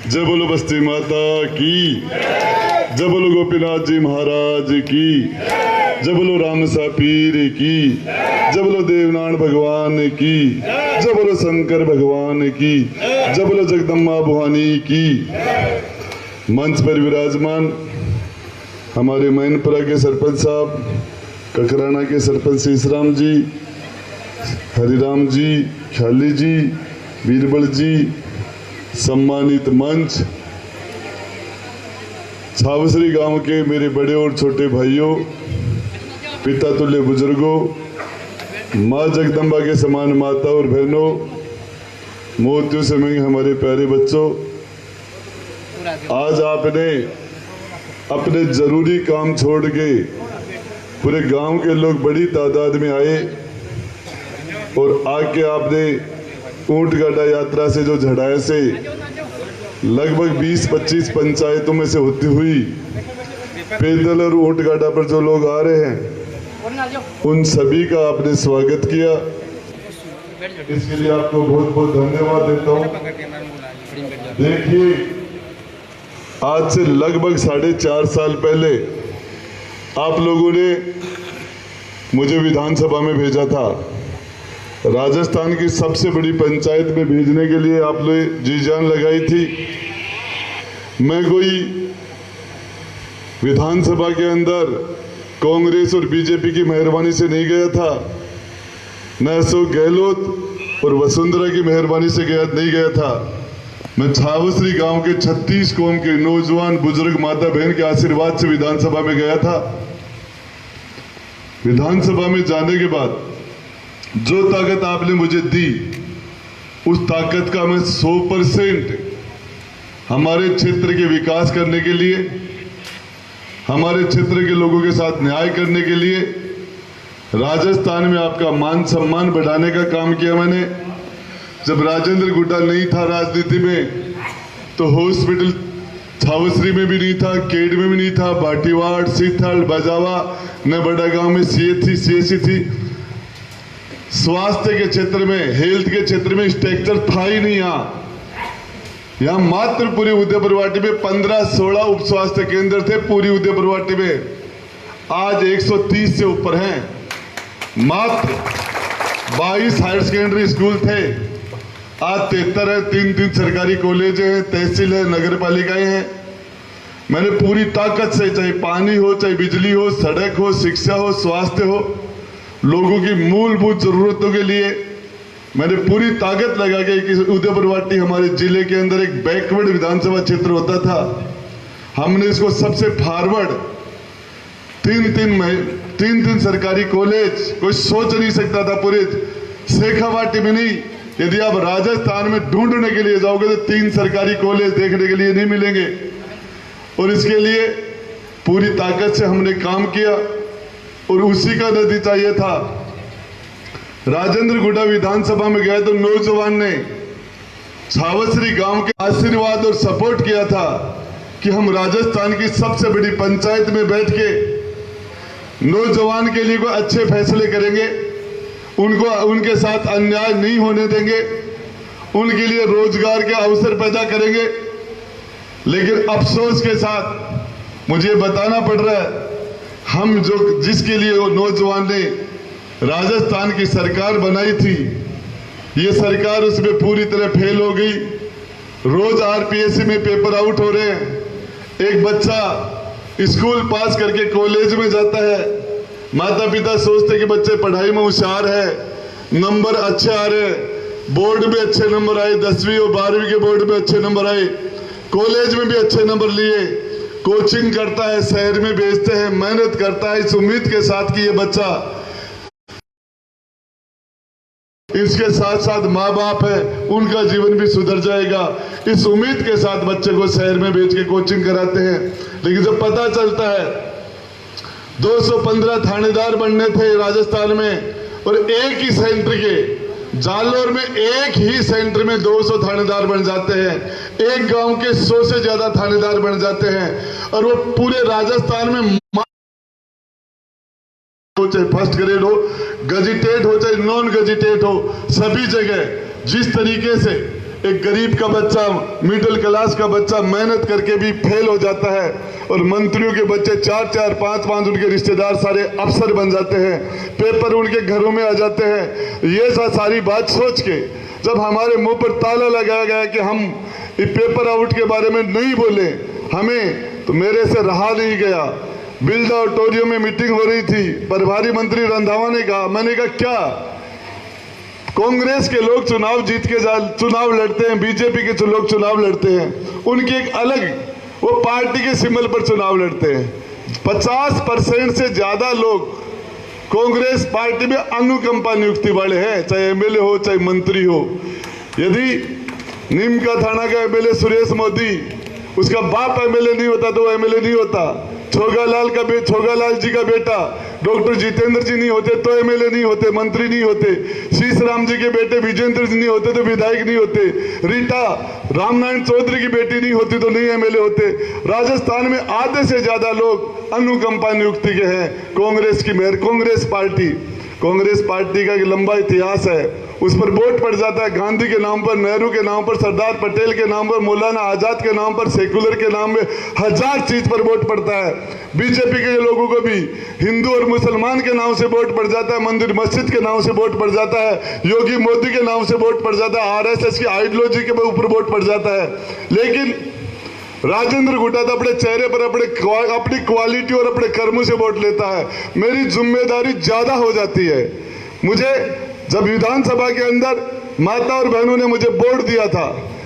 जय बोलो बस्ती माता की, जय बोलो गोपीनाथ जी महाराज की, जय बोलो रामसा पीर की, जय बोलो देवनारायण भगवान की, जय बोलो शंकर भगवान की, जय बोलो जगदम्बा भवानी की। मंच पर विराजमान हमारे मैनपुरा के सरपंच साहब, ककराना के सरपंच शीशराम जी, हरिराम जी, ख्याली जी, बीरबल जी, सम्मानित मंच, छावसरी गांव के मेरे बड़े और छोटे भाइयों, पिता तुल्य बुजुर्गों, माँ जगदम्बा के समान माता और बहनों, मोतियों से महंगे हमारे प्यारे बच्चों, आज आपने अपने जरूरी काम छोड़ के पूरे गांव के लोग बड़ी तादाद में आए और आके आपने ऊंट गाड़ा यात्रा से जो झड़ाए से लगभग 20-25 पंचायतों में से होती हुई पैदल और ऊंट गाड़ा पर जो लोग आ रहे हैं उन सभी का आपने स्वागत किया। इसके लिए आपको बहुत बहुत धन्यवाद देता हूँ। देखिए, आज से लगभग 4.5 साल पहले आप लोगों ने मुझे विधानसभा में भेजा था। राजस्थान की सबसे बड़ी पंचायत में भेजने के लिए आप लोग जी जान लगाई थी। मैं कोई विधानसभा के अंदर कांग्रेस और बीजेपी की मेहरबानी से नहीं गया था, न अशोक गहलोत और वसुंधरा की मेहरबानी से नहीं गया था। मैं छावसरी गांव के 36 कौम के नौजवान बुजुर्ग माता बहन के आशीर्वाद से विधानसभा में गया था। विधानसभा में जाने के बाद जो ताकत आपने मुझे दी, उस ताकत का मैं 100% हमारे क्षेत्र के विकास करने के लिए, हमारे क्षेत्र के लोगों के साथ न्याय करने के लिए, राजस्थान में आपका मान सम्मान बढ़ाने का काम किया मैंने। जब राजेंद्र गुड्डा नहीं था राजनीति में तो हॉस्पिटल छावसरी में भी नहीं था, केड में भी नहीं था, बाटीवाड़, सीथल, बजावा, न बड़ा गांव में सीएचसी थी। स्वास्थ्य के क्षेत्र में, हेल्थ के क्षेत्र में स्ट्रक्चर था ही नहीं। यहाँ मात्र पूरी उदयपुरवाटी में 15-16 उप स्वास्थ्य केंद्र थे पूरी उदयपुरवाटी में। आज 130 से ऊपर हैं। मात्र 22 हायर सेकेंडरी स्कूल थे, आज 73 है। 3 सरकारी कॉलेज हैं, तहसील है, नगर पालिकाएं हैं। मैंने पूरी ताकत से, चाहे पानी हो, चाहे बिजली हो, सड़क हो, शिक्षा हो, स्वास्थ्य हो, लोगों की मूलभूत जरूरतों के लिए मैंने पूरी ताकत लगा के कि उदयपुरवाटी हमारे जिले के अंदर एक बैकवर्ड विधानसभा क्षेत्र होता था, हमने इसको सबसे फॉरवर्ड 3 सरकारी कॉलेज, कोई सोच नहीं सकता था पूरे शेखावाटी में नहीं। यदि आप राजस्थान में ढूंढने के लिए जाओगे तो 3 सरकारी कॉलेज देखने के लिए नहीं मिलेंगे। और इसके लिए पूरी ताकत से हमने काम किया और उसी का नतीजा ये था। राजेंद्र गुड्डा विधानसभा में गए तो नौजवान ने छावसरी गांव के आशीर्वाद और सपोर्ट किया था कि हम राजस्थान की सबसे बड़ी पंचायत में बैठ के नौजवान के लिए कोई अच्छे फैसले करेंगे, उनको उनके साथ अन्याय नहीं होने देंगे, उनके लिए रोजगार के अवसर पैदा करेंगे। लेकिन अफसोस के साथ मुझे बताना पड़ रहा है, हम जिसके लिए वो नौजवान ने राजस्थान की सरकार बनाई थी, ये सरकार उसमें पूरी तरह फेल हो गई। रोज आरपीएससी में पेपर आउट हो रहे हैं। एक बच्चा स्कूल पास करके कॉलेज में जाता है, माता पिता सोचते कि बच्चे पढ़ाई में होशियार है, नंबर अच्छे आ रहे हैं, बोर्ड में अच्छे नंबर आए, 10वीं और 12वीं के बोर्ड में अच्छे नंबर आए, कॉलेज में भी अच्छे नंबर लिए, कोचिंग करता है, शहर में भेजते हैं, मेहनत करता है इस उम्मीद के साथ कि ये बच्चा, इसके साथ साथ माँ बाप है, उनका जीवन भी सुधर जाएगा, इस उम्मीद के साथ बच्चे को शहर में भेज के कोचिंग कराते हैं। लेकिन जब पता चलता है 215 थानेदार बनने थे राजस्थान में, और एक ही सेंटर के जालोर में, एक ही सेंटर में 200 थानेदार बन जाते हैं, एक गांव के 100 से ज्यादा थानेदार बन जाते हैं, और वो पूरे राजस्थान में चाहे फर्स्ट ग्रेड हो, गजिटेड हो, चाहे नॉन गजिटेड हो, सभी जगह जिस तरीके से एक गरीब का बच्चा, मिडिल क्लास का बच्चा मेहनत करके भी फेल हो जाता है और मंत्रियों के बच्चे 4-4, 5-5 उनके रिश्तेदार सारे अफसर बन जाते हैं, पेपर उनके घरों में आ जाते हैं। ये सारी बात सोच के जब हमारे मुंह पर ताला लगाया गया कि हम इस पेपर आउट के बारे में नहीं बोले हमें, तो मेरे से रहा नहीं गया। बिरला ऑडिटोरियम में मीटिंग हो रही थी, प्रभारी मंत्री रंधावा ने कहा, मैंने कहा क्या कांग्रेस के लोग चुनाव जीत के चुनाव लड़ते हैं, बीजेपी के लोग चुनाव लड़ते हैं, उनकी एक अलग, वो पार्टी के सिंबल पर चुनाव लड़ते हैं। 50% से ज्यादा लोग कांग्रेस पार्टी में अनुकंपा नियुक्ति वाले हैं, चाहे एमएलए हो चाहे मंत्री हो। यदि नीम का थाना का एमएलए सुरेश मोदी, उसका बाप एमएलए नहीं होता तो वो एमएलए नहीं होता। छोगालाल जी का बेटा डॉक्टर जितेंद्र जी नहीं होते तो एमएलए नहीं होते, मंत्री नहीं होते। शीश राम जी के बेटे विजेंद्र जी नहीं होते तो विधायक नहीं होते। रीटा रामनारायण चौधरी की बेटी नहीं होती तो नहीं एमएलए होते। राजस्थान में आधे से ज्यादा लोग अनुकंपा नियुक्ति के हैं। कांग्रेस की मेयर, कांग्रेस पार्टी का एक लंबा इतिहास है, उस पर वोट पड़ जाता है गांधी के नाम पर, नेहरू के नाम पर, सरदार पटेल के नाम पर, मौलाना आजाद के नाम पर, सेकुलर के नाम में, हजार चीज पर वोट पड़ता है। बीजेपी के लोगों को भी हिंदू और मुसलमान के नाम से वोट पड़ जाता है, मंदिर मस्जिद के नाम से वोट पड़ जाता है, योगी मोदी के नाम से वोट पड़ जाता है, आरएसएस की आइडियोलॉजी के ऊपर वोट पड़ जाता है। लेकिन राजेंद्र गुड्डा तो अपने चेहरे पर अपनी क्वालिटी और अपने कर्मों से वोट लेता है। मेरी जिम्मेदारी ज्यादा हो जाती है। मुझे जब विधानसभा के अंदर माता और बहनों ने मुझे वोट दिया था,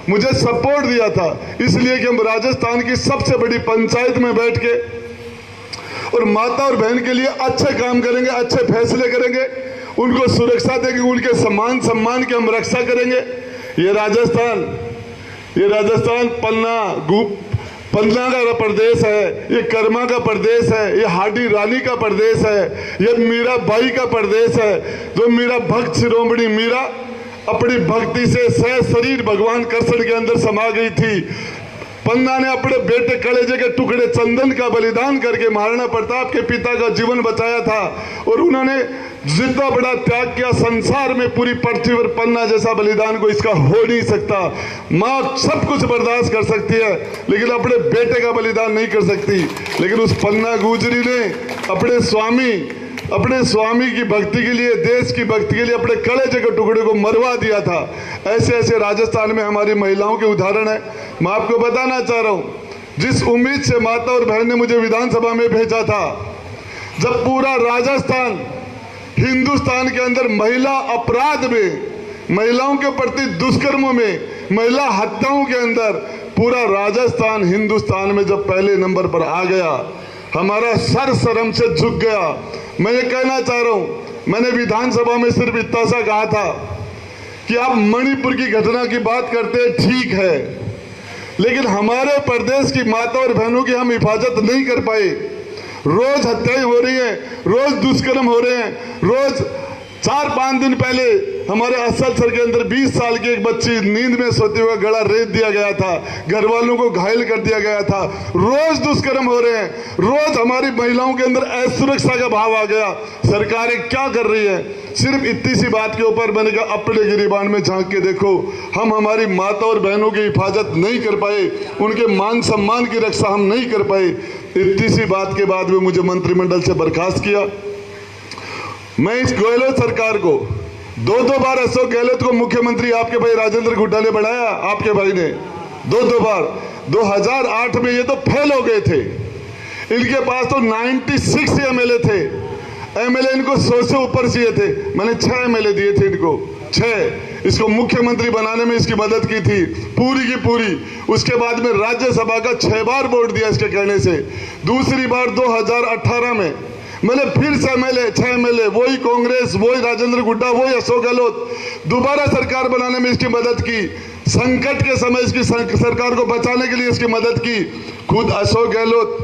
मुझे सपोर्ट दिया था, इसलिए कि हम राजस्थान की सबसे बड़ी पंचायत में बैठ के और माता और बहन के लिए अच्छे काम करेंगे, अच्छे फैसले करेंगे, उनको सुरक्षा देंगे, उनके सम्मान की हम रक्षा करेंगे। ये राजस्थान पन्ना का प्रदेश है, ये कर्मा का प्रदेश है, ये हाडी रानी का प्रदेश है, ये मीरा बाई का प्रदेश है। जो मीरा भक्त शिरोमणि मीरा अपनी भक्ति से सह शरीर भगवान कृष्ण के अंदर समा गई थी। पन्ना ने अपने बेटे कलेजे के टुकड़े चंदन का बलिदान करके महाराणा प्रताप के पिता का जीवन बचाया था और उन्होंने जितना बड़ा त्याग किया, संसार में पूरी पृथ्वी पर पन्ना जैसा बलिदान को इसका हो नहीं सकता। माँ सब कुछ बर्दाश्त कर सकती है लेकिन अपने बेटे का बलिदान नहीं कर सकती। लेकिन उस पन्ना गुजरी ने अपने स्वामी की भक्ति के लिए, देश की भक्ति के लिए अपने कलेजे के टुकड़े को मरवा दिया था। ऐसे ऐसे राजस्थान में हमारी महिलाओं के उदाहरण है। मैं आपको बताना चाह रहा हूँ, जिस उम्मीद से माता और बहन ने मुझे विधानसभा में भेजा था, जब पूरा राजस्थान हिंदुस्तान के अंदर महिला अपराध में, महिलाओं के प्रति दुष्कर्मों में, महिला हत्याओं के अंदर पूरा राजस्थान हिंदुस्तान में जब पहले नंबर पर आ गया, हमारा सर शर्म से झुक गया। मैं ये कहना चाह रहा हूं, मैंने विधानसभा में सिर्फ इतना सा कहा था कि आप मणिपुर की घटना की बात करते हैं, ठीक है, लेकिन हमारे प्रदेश की माता और बहनों की हम हिफाजत नहीं कर पाए। रोज हत्याएं हो रही हैं, रोज दुष्कर्म हो रहे हैं। रोज 4-5 दिन पहले हमारे असलसर के अंदर 20 साल की एक बच्ची नींद में सोते हुए गला रेत दिया गया था, घर वालों को घायल कर दिया गया था। रोज दुष्कर्म हो रहे हैं, रोज हमारी महिलाओं के अंदर असुरक्षा का भाव आ गया। सरकारें क्या कर रही है? सिर्फ इतनी सी बात के ऊपर मैंने कहा अपने गिरिबान में झांक के देखो, हम हमारी माता और बहनों की हिफाजत नहीं कर पाए, उनके मान सम्मान की रक्षा हम नहीं कर पाए। इतनी सी बात के बाद में मुझे मंत्रिमंडल से बर्खास्त किया। मैं इस गहलोत सरकार को 2 बार अशोक गहलोत को मुख्यमंत्री आपके भाई राजेंद्र गुड्डा ने बनाया, आपके भाई ने 2 बार। 2008 में ये तो फेल हो गए थे, इनके पास तो 96 एमएलए थे। एमएलए इनको 100 से ऊपर चाहिए थे, मैंने 6 एमएलए दिए थे इनको, 6। इसको मुख्यमंत्री बनाने में इसकी मदद की थी पूरी की पूरी। उसके बाद में राज्यसभा का 6 बार वोट दिया इसके कहने से। दूसरी बार 2018 में मैंने फिर से एमएलए, 6 एमएलए, वही कांग्रेस, वही राजेंद्र गुड्डा, वही अशोक गहलोत, दोबारा सरकार बनाने में इसकी मदद की। संकट के समय इसकी सरकार को बचाने के लिए इसकी मदद की। खुद अशोक गहलोत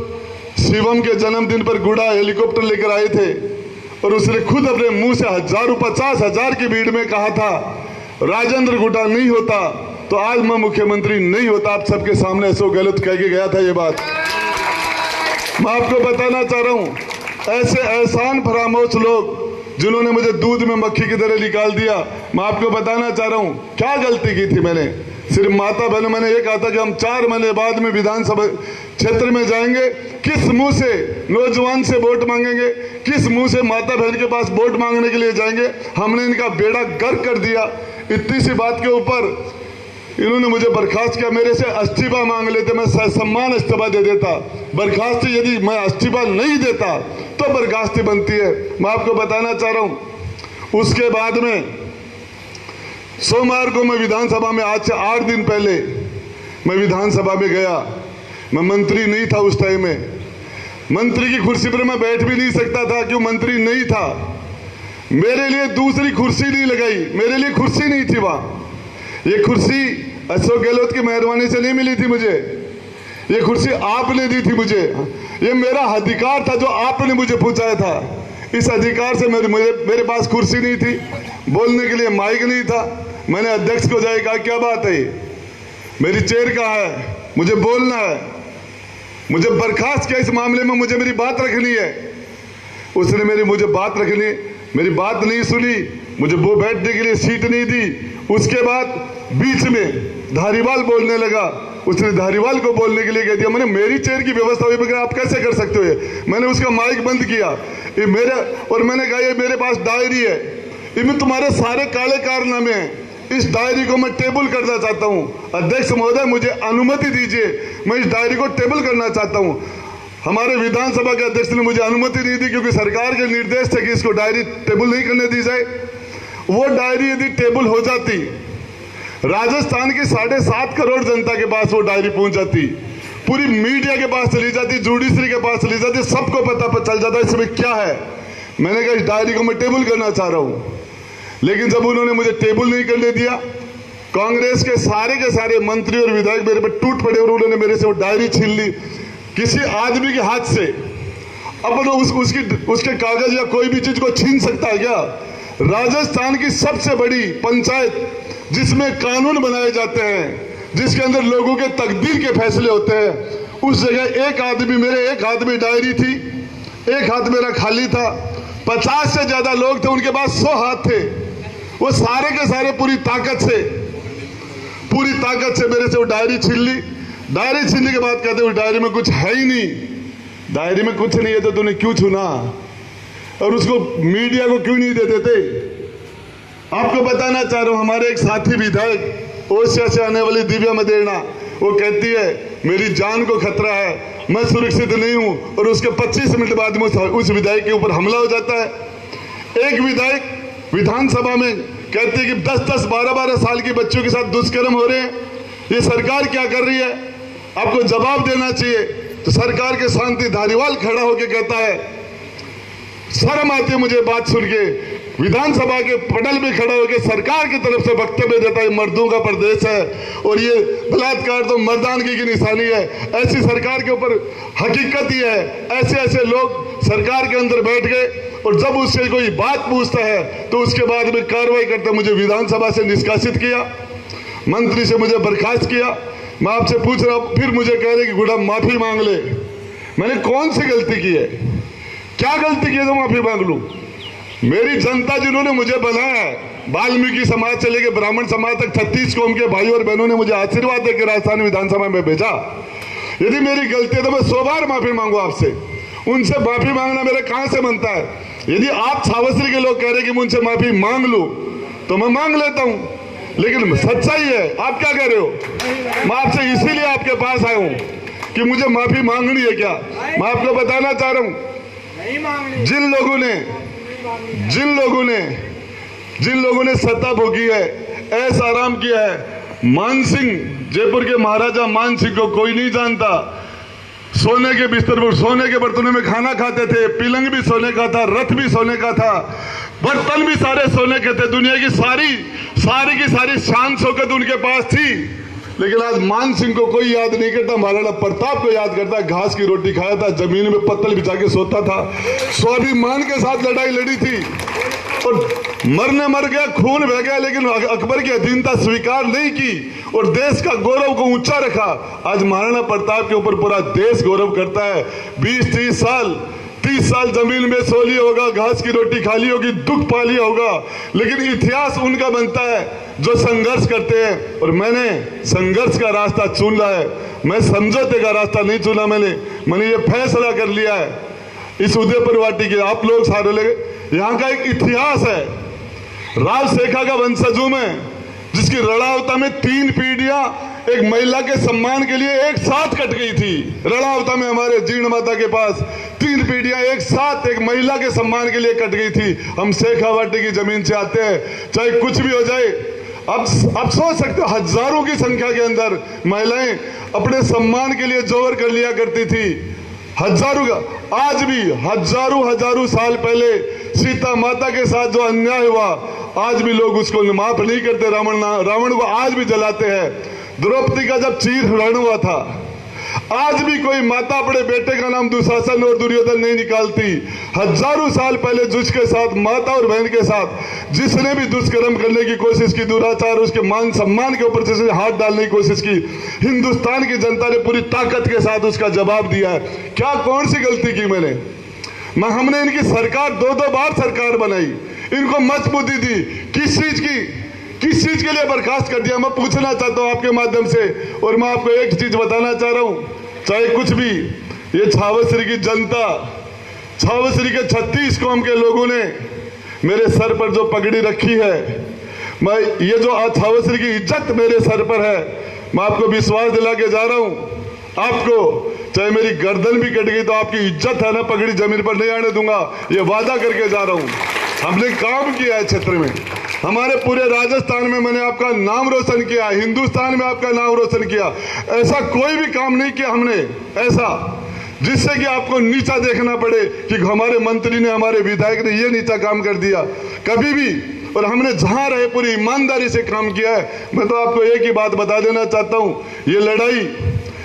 शिवम के जन्मदिन पर गुड़ा हेलीकॉप्टर लेकर आए थे और उसने खुद अपने मुंह से 50,000 की भीड़ में कहा था, राजेंद्र गुड्डा नहीं होता तो आज मैं मुख्यमंत्री नहीं होता। आप सबके सामने अशोक गहलोत कह के गया था ये बात। मैं आपको बताना चाह रहा हूं, ऐसे एहसान फरामोश लोग जिन्होंने मुझे दूध में मक्खी की तरह निकाल दिया, मैं आपको बताना चाह रहा हूं क्या गलती की थी मैंने। सिर्फ माता बहनों, मैंने ये कहा था कि हम 4 महीने बाद में विधानसभा क्षेत्र में जाएंगे, किस मुंह से नौजवान से वोट मांगेंगे, किस मुंह से माता बहन के पास वोट मांगने के लिए जाएंगे। हमने इनका बेड़ा गर्क कर दिया। इतनी सी बात के ऊपर इन्होंने मुझे बर्खास्त किया। मेरे से इस्तीफा मांग लेते, मैं सम्मान इस्तीफा दे देता। बर्खास्ती यदि मैं इस्तीफा नहीं देता तो बर्खास्ती बनती है। मैं आपको बताना चाह रहा हूं, उसके बाद में सोमवार को मैं विधानसभा में, आज से 8 दिन पहले मैं विधानसभा में गया। मैं मंत्री नहीं था उस टाइम में, मंत्री की कुर्सी पर मैं बैठ भी नहीं सकता था, क्यों मंत्री नहीं था। मेरे लिए दूसरी कुर्सी नहीं लगाई, मेरे लिए कुर्सी नहीं थी वहां। ये कुर्सी अशोक गहलोत की मेहरबानी से नहीं मिली थी मुझे, ये कुर्सी आपने दी थी मुझे। ये मेरा अधिकार था जो आपने मुझे पहुंचाया था। इस अधिकार से मेरे पास कुर्सी नहीं थी, बोलने के लिए माइक नहीं था। मैंने अध्यक्ष को जाके कहा, क्या बात है, मेरी चेयर कहाँ है, मुझे बोलना है, मुझे बर्खास्त किया इस मामले में, मुझे मेरी बात रखनी है। उसने मुझे बात रखनी, मेरी बात नहीं सुनी, मुझे वो बैठने के लिए सीट नहीं दी। उसके बाद बीच में धारीवाल बोलने लगा, उसने धारीवाल को बोलने के लिए कह दिया। मैंने मेरी चेयर की व्यवस्था हुई, आप कैसे कर सकते हो ये? मैंने उसका माइक बंद किया। ये मेरे, और मैंने कहा ये मेरे पास डायरी है, इनमें तुम्हारे सारे काले कारनामे हैं, इस डायरी को मैं टेबल करना चाहता हूँ। अध्यक्ष महोदय मुझे अनुमति दीजिए, मैं इस डायरी को टेबल करना चाहता हूँ। हमारे विधानसभा के अध्यक्ष ने मुझे अनुमति नहीं दी, क्योंकि सरकार के निर्देश थे कि इसको डायरी टेबल नहीं करने दी जाए। वो डायरी यदि टेबल हो जाती, राजस्थान की 7.5 करोड़ जनता के पास वो डायरी पहुंच जाती, पूरी मीडिया के पास चली जाती, जुडिशरी के पास चली जाती, सबको पता चल जाता इसमें क्या है। मैंने कहा इस डायरी को मैं टेबल करना चाह रहा हूं। लेकिन जब उन्होंने मुझे टेबल नहीं करने दिया, कांग्रेस के सारे मंत्री और विधायक मेरे पर टूट पड़े और उन्होंने मेरे से वो डायरी छीन ली किसी आदमी के हाथ से। अब तो उसके कागज या कोई भी चीज को छीन सकता है क्या? राजस्थान की सबसे बड़ी पंचायत जिसमें कानून बनाए जाते हैं, जिसके अंदर लोगों के तकदीर के फैसले होते हैं, उस जगह मेरे एक हाथ में डायरी थी, एक हाथ मेरा खाली था। 50 से ज्यादा लोग थे, उनके पास 100 हाथ थे। वो सारे के सारे पूरी ताकत से मेरे से वो डायरी छीन ली। डायरी छीनने के बाद कहते उस डायरी में कुछ है ही नहीं, डायरी में कुछ नहीं है तो तूने क्यों चुना, और उसको मीडिया को क्यों नहीं दे देते? आपको बताना चाह रहा हूं, हमारे एक साथी विधायक ओसिया से आने वाली दिव्या मदेरणा, वो कहती है मेरी जान को खतरा है, मैं सुरक्षित नहीं हूं, और उसके 25 मिनट बाद में उस विधायक के ऊपर हमला हो जाता है। एक विधायक विधानसभा में कहती है कि 10-10, 12-12 साल के बच्चों के साथ दुष्कर्म हो रहे हैं, ये सरकार क्या कर रही है, आपको जवाब देना चाहिए। तो सरकार के शांति धारीवाल खड़ा होकर कहता है, शर्म आती है मुझे बात सुन के, विधानसभा के पटल में खड़ा होकर सरकार की तरफ से वक्तव्य देता है मर्दों का प्रदेश है और ये बलात्कार तो मर्दानगी की निशानी है। ऐसी सरकार के ऊपर हकीकत ही है, ऐसे लोग सरकार के अंदर बैठ गए और जब उससे कोई बात पूछता है तो उसके बाद में कार्रवाई करते मुझे विधानसभा से निष्कासित किया, मंत्री से मुझे बर्खास्त किया। मैं आपसे पूछ रहा हूं, फिर मुझे कह रहे कि गुड़ा माफी मांग ले। मैंने कौन सी गलती की है, क्या गलती की है तो माफी मांग लूं? मेरी जनता जिन्होंने मुझे बनाया है, वाल्मीकि समाज से लेकर ब्राह्मण समाज तक 36 कौम के भाई और बहनों ने मुझे आशीर्वाद देकर राजस्थान विधानसभा में भेजा। यदि मेरी गलती है तो मैं 100 बार माफी मांगू आपसे। उनसे माफी मांगना मेरा कहां से बनता है? यदि आप छावसरी के लोग कह रहे कि मैं उनसे माफी मांग लूं तो मैं मांग लेता हूं, लेकिन सच्चाई है आप क्या कह रहे हो? मैं आपसे इसीलिए आपके पास आया हूं कि मुझे माफी मांगनी है क्या? मैं आपको बताना चाह रहा हूं, जिन लोगों ने सत्ता भोगी है, ऐश आराम किया है, मान सिंह, जयपुर के महाराजा मान सिंह को कोई नहीं जानता। सोने के बिस्तर पर, सोने के बर्तनों में खाना खाते थे, पलंग भी सोने का था, रथ भी सोने का था, बर्तन भी सारे सोने के थे। दुनिया की सारी शान शौकत उनके पास थी, लेकिन आज मान सिंह को कोई याद नहीं करता, महाराणा प्रताप को याद करता है। घास की रोटी खाया था, जमीन में पत्तल बिछा के सोता था, स्वाभिमान के साथ लड़ाई लड़ी थी और मर गया, खून बह गया, लेकिन अकबर की अधीनता स्वीकार नहीं की और देश का गौरव को ऊंचा रखा। आज महाराणा प्रताप के ऊपर पूरा देश गौरव करता है। 20-30 20 साल जमीन में सो लिया होगा, घास की रोटी खा ली होगी, दुख पा लिया होगा, लेकिन इतिहास उनका बनता है जो संघर्ष करते हैं। और मैंने संघर्ष का रास्ता चुना है, मैं समझौते का रास्ता नहीं चुना। मैंने ये फैसला कर लिया है इस उदयपुर वाटी के आप लोग सारे लगे। यहाँ का एक इतिहास है, राव शेखा का वंशज हूं मैं, जिसकी रड़ावता में 3 पीढ़ियां एक महिला के सम्मान के लिए एक साथ कट गई थी। रड़ावता में हमारे जीर्ण माता के पास 3 पीढ़ियां एक साथ एक महिला के सम्मान के लिए कट गई थी। हम शेखावाटी की जमीन से आते हैं, चाहे कुछ भी हो जाए। अब सोच सकते हो, हजारों की संख्या के अंदर महिलाएं अपने सम्मान के लिए जोर कर लिया करती थी। हजारों का आज भी हजारों साल पहले सीता माता के साथ जो अन्याय हुआ, आज भी लोग उसको माफ नहीं करते। रावण को आज भी जलाते हैं। द्रौपदी का जब चीर हरण हुआ था, आज भी कोई माता अपने बेटे का नाम दुशासन और दुर्योधन नहीं निकालती। हजारों साल पहले जुज के साथ, माता और बहन के साथ जिसने भी दुष्कर्म करने की कोशिश की, दुराचार, उसके मान सम्मान के ऊपर जिसने हाथ डालने की कोशिश की, हिंदुस्तान की जनता ने पूरी ताकत के साथ उसका जवाब दिया है। क्या कौन सी गलती की हमने इनकी सरकार 2 बार सरकार बनाई, इनको मत बुद्धि दी, किस चीज के लिए बर्खास्त कर दिया। मैं पूछना चाहता हूं आपके माध्यम से, और मैं आपको एक चीज बताना चाह रहा हूं, चाहे कुछ भी, ये छावसरी की जनता, छावसरी के 36 कौम के लोगों ने मेरे सर पर जो पगड़ी रखी है, मैं ये जो छावसरी की इज्जत मेरे सर पर है, मैं आपको विश्वास दिला के जा रहा हूं। आपको चाहे मेरी गर्दन भी कट गई तो आपकी इज्जत है ना, पगड़ी जमीन पर नहीं आने दूंगा, ये वादा करके जा रहा हूं। हमने काम किया है क्षेत्र में, हमारे पूरे राजस्थान में मैंने आपका नाम रोशन किया, हिंदुस्तान में आपका नाम रोशन किया। ऐसा कोई भी काम नहीं किया हमने ऐसा जिससे कि आपको नीचा देखना पड़े कि हमारे मंत्री ने, हमारे विधायक ने ये नीचा काम कर दिया, कभी भी। और हमने जहां रहे पूरी ईमानदारी से काम किया है। मैं तो आपको एक ही बात बता देना चाहता हूं, ये लड़ाई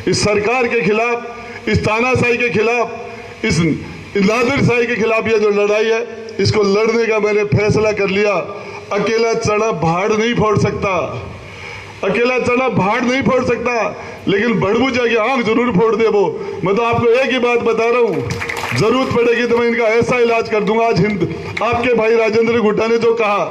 इस सरकार के खिलाफ, इस तानाशाही के खिलाफ, इस नादिरशाही के खिलाफ, ये जो लड़ाई है, इसको लड़ने का मैंने फैसला कर लिया। अकेला चढ़ा पहाड़ नहीं फोड़ सकता, अकेला चढ़ा पहाड़ नहीं फोड़ सकता, लेकिन बड़बूजा की आंख जरूर फोड़ दे वो। मैं तो आपको एक ही बात बता रहा हूं, जरूरत पड़ेगी तो मैं इनका ऐसा इलाज कर दूंगा। आज आपके भाई राजेंद्र गुड्डा ने जो कहा,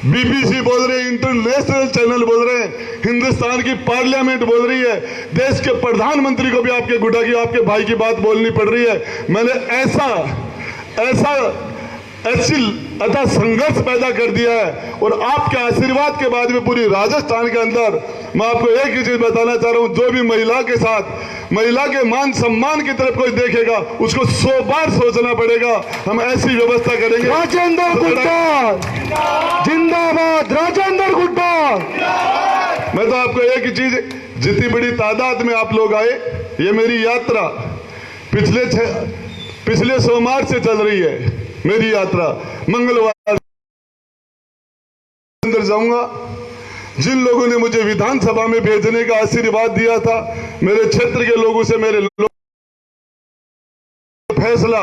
बीबीसी बोल रहे, इंटरनेशनल चैनल बोल रहे हैं, हिंदुस्तान की पार्लियामेंट बोल रही है, देश के प्रधानमंत्री को भी आपके गुड्डा की, आपके भाई की बात बोलनी पड़ रही है। मैंने ऐसा संघर्ष पैदा कर दिया है, और आपके आशीर्वाद के बाद में पूरी राजस्थान के अंदर मैं आपको एक ही चीज बताना चाह रहा हूं, जो भी महिला के साथ, महिला के मान सम्मान की तरफ कोई देखेगा उसको 100 बार सोचना पड़ेगा। हम ऐसी व्यवस्था करेंगे। राजेंद्र गुड्डा जिंदाबाद, राजेंद्र गुड्डा। मैं तो आपको एक ही चीज, जितनी बड़ी तादाद में आप लोग आए, ये मेरी यात्रा पिछले सोमवार से चल रही है। मेरी यात्रा मंगलवार अंदर जाऊंगा। जिन लोगों ने मुझे विधानसभा में भेजने का आशीर्वाद दिया था, मेरे क्षेत्र के लोगों से मेरे फैसला,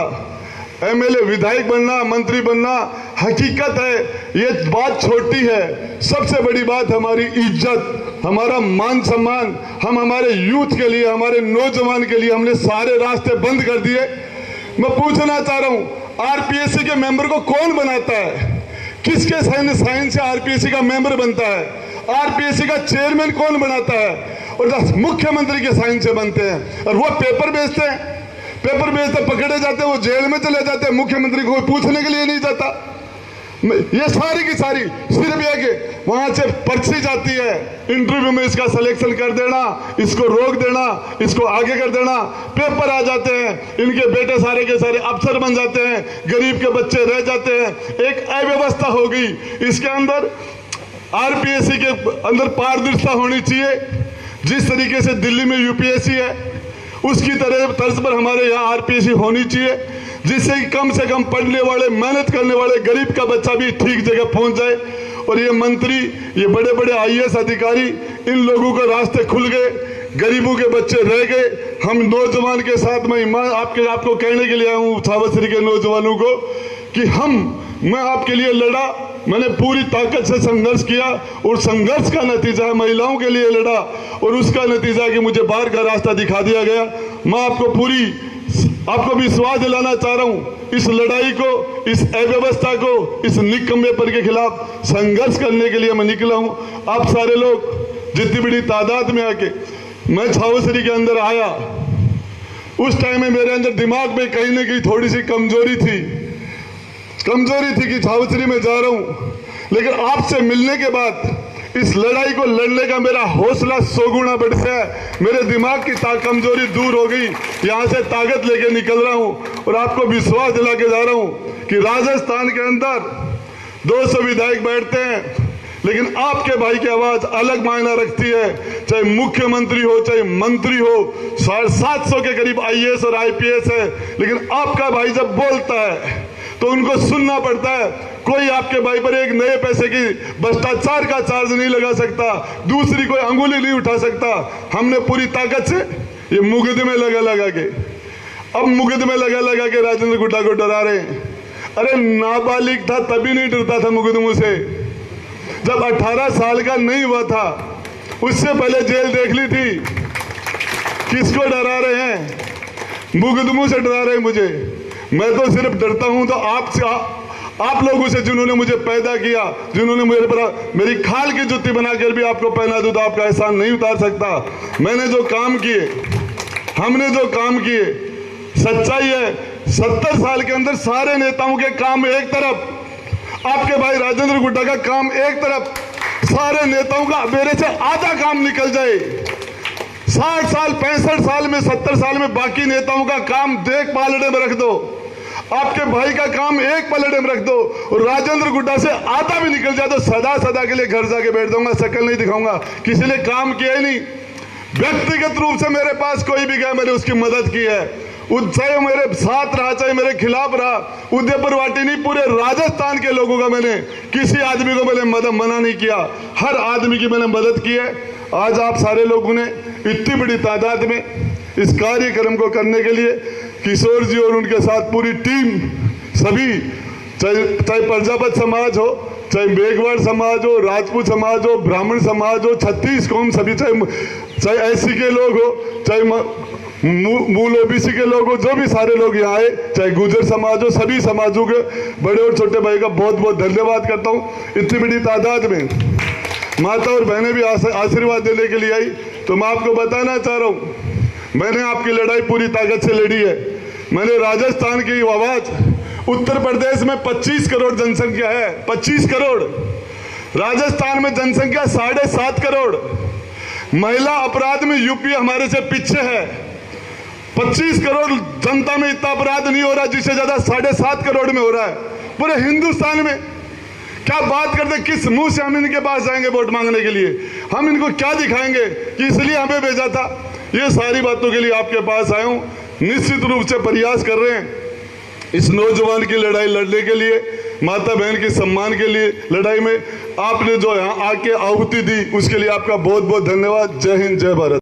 एमएलए, विधायक बनना, मंत्री बनना हकीकत है। ये बात छोटी है, सबसे बड़ी बात हमारी इज्जत, हमारा मान सम्मान। हम हमारे यूथ के लिए, हमारे नौजवान के लिए हमने सारे रास्ते बंद कर दिए। मैं पूछना चाह रहा हूं, आरपीएससी के मेंबर को कौन बनाता है? किसके साइन से आरपीएससी का मेंबर बनता है? आरपीएससी का चेयरमैन कौन बनाता है? और मुख्यमंत्री के साइन से बनते हैं। और वो पेपर बेचते हैं, पेपर बेचते पकड़े जाते हैं, वो जेल में चले जाते हैं, मुख्यमंत्री को पूछने के लिए नहीं जाता। ये सारी की सारी सिर्फ ये कि वहां से पर्ची जाती है, इंटरव्यू में इसका सिलेक्शन कर देना, इसको रोक देना, इसको आगे कर देना, पेपर आ जाते हैं, इनके बेटे सारे के सारे अफसर बन जाते हैं, गरीब के बच्चे रह जाते हैं। एक अव्यवस्था हो गई। इसके अंदर आरपीएससी के अंदर पारदर्शिता होनी चाहिए। जिस तरीके से दिल्ली में यूपीएससी है, उसकी तरह तर्ज पर हमारे यहाँ आरपीएससी होनी चाहिए, जिससे कम से कम पढ़ने वाले, मेहनत करने वाले गरीब का बच्चा भी ठीक जगह पहुंच जाए। और ये मंत्री, ये बड़े बड़े आईएएस अधिकारी, इन लोगों के रास्ते खुल गए, गरीबों के बच्चे रह गए। हम नौजवान के साथ, मैं आपको कहने के लिए आया हूँ, छावसरी के नौजवानों को, कि मैं आपके लिए लड़ा, मैंने पूरी ताकत से संघर्ष किया, और संघर्ष का नतीजा महिलाओं के लिए लड़ा, और उसका नतीजा कि मुझे बाहर का रास्ता दिखा दिया गया। मैं आपको पूरी आपको विश्वास दिलाना चाह रहा हूं, इस लड़ाई को, इस अव्यवस्था को, इस निकम्मेपन के खिलाफ संघर्ष करने के लिए मैं निकला हूं। आप सारे लोग जितनी बड़ी तादाद में आके, मैं छावसरी के अंदर आया, उस टाइम में मेरे अंदर दिमाग में कहीं ना कहीं थोड़ी सी कमजोरी थी कि छावसरी में जा रहा हूं, लेकिन आपसे मिलने के बाद इस लड़ाई को लड़ने का मेरा हौसला 100 गुना बढ़ गया है। मेरे दिमाग की कमजोरी दूर हो गई, यहां से ताकत लेके निकल रहा हूं और आपको विश्वास दिला के जा रहा हूं कि राजस्थान के अंदर 200 विधायक बैठते हैं, लेकिन आपके भाई की आवाज अलग मायना रखती है। चाहे मुख्यमंत्री हो, चाहे मंत्री हो, 750 के करीब IAS और IPS है, लेकिन आपका भाई जब बोलता है तो उनको सुनना पड़ता है। कोई आपके भाई पर एक नए पैसे की भ्रष्टाचार का चार्ज नहीं लगा सकता, दूसरी कोई अंगुली नहीं उठा सकता। हमने पूरी ताकत से ये मुकदमे लगा के राजेंद्र गुड्डा को डरा रहे हैं। अरे नाबालिग था तभी नहीं डरता था मुकदमों से, जब 18 साल का नहीं हुआ था उससे पहले जेल देख ली थी। किसको डरा रहे हैं? मुकदमों से डरा रहे हैं मुझे। मैं तो सिर्फ डरता हूं तो आप लोगों से, जिन्होंने मुझे पैदा किया, जिन्होंने मेरी खाल की जुत्ती बनाकर भी आपको पहना दूं तो आपका एहसान नहीं उतार सकता। मैंने जो काम किए, हमने जो काम किए, सच्चाई है 70 साल के अंदर सारे नेताओं के काम एक तरफ, आपके भाई राजेंद्र गुड्डा का काम एक तरफ, सारे नेताओं का मेरे से आधा काम निकल जाए। 60 साल 65 साल में 70 साल में बाकी नेताओं का काम देख पालने में रख दो, आपके भाई का काम एक पलड़े में रख दो और राजेंद्र गुड्डा से आधा भी निकल जाए तो सदा के लिए घर जाके बैठ जाऊंगा, शक्ल नहीं दिखाऊंगा, किसी ने काम किया ही नहीं। व्यक्तिगत रूप से मेरे पास कोई भी गया, मैंने उसकी मदद की है, चाहे मेरे साथ रहा चाहे मेरे खिलाफ रहा। उदयपुर वाटी नहीं, पूरे राजस्थान के लोगों का मैंने, किसी आदमी को मैंने मना नहीं किया, हर आदमी की मैंने मदद की है। आज आप सारे लोगों ने इतनी बड़ी तादाद में इस कार्यक्रम को करने के लिए, किशोर जी और उनके साथ पूरी टीम, सभी, चाहे प्रजापत समाज हो, चाहे मेघवाड़ समाज हो, राजपूत समाज हो, ब्राह्मण समाज हो, 36 कौम, सभी, चाहे SC के लोग हो, चाहे मूल OBC के लोग हो, जो भी सारे लोग यहाँ आए, चाहे गुर्जर समाज हो, सभी समाजों के बड़े और छोटे भाई का बहुत बहुत धन्यवाद करता हूँ। इतनी बड़ी तादाद में माता और बहनें भी आशीर्वाद देने के लिए आई। तो मैं आपको बताना चाह रहा हूँ, मैंने आपकी लड़ाई पूरी ताकत से लड़ी है। मैंने राजस्थान की आवाज, उत्तर प्रदेश में 25 करोड़ जनसंख्या है, 25 करोड़, राजस्थान में जनसंख्या 7.5 करोड़, महिला अपराध में यूपी हमारे से पीछे है। 25 करोड़ जनता में इतना अपराध नहीं हो रहा जिससे ज्यादा 7.5 करोड़ में हो रहा है पूरे हिंदुस्तान में। क्या बात करते, किस मुंह से हम इनके पास जाएंगे वोट मांगने के लिए? हम इनको क्या दिखाएंगे कि इसलिए हमें भेजा था? ये सारी बातों के लिए आपके पास आया हूं। निश्चित रूप से प्रयास कर रहे हैं इस नौजवान की लड़ाई लड़ने के लिए, माता बहन के सम्मान के लिए लड़ाई में आपने जो यहाँ आके आहुति दी, उसके लिए आपका बहुत बहुत धन्यवाद। जय हिंद, जय भारत।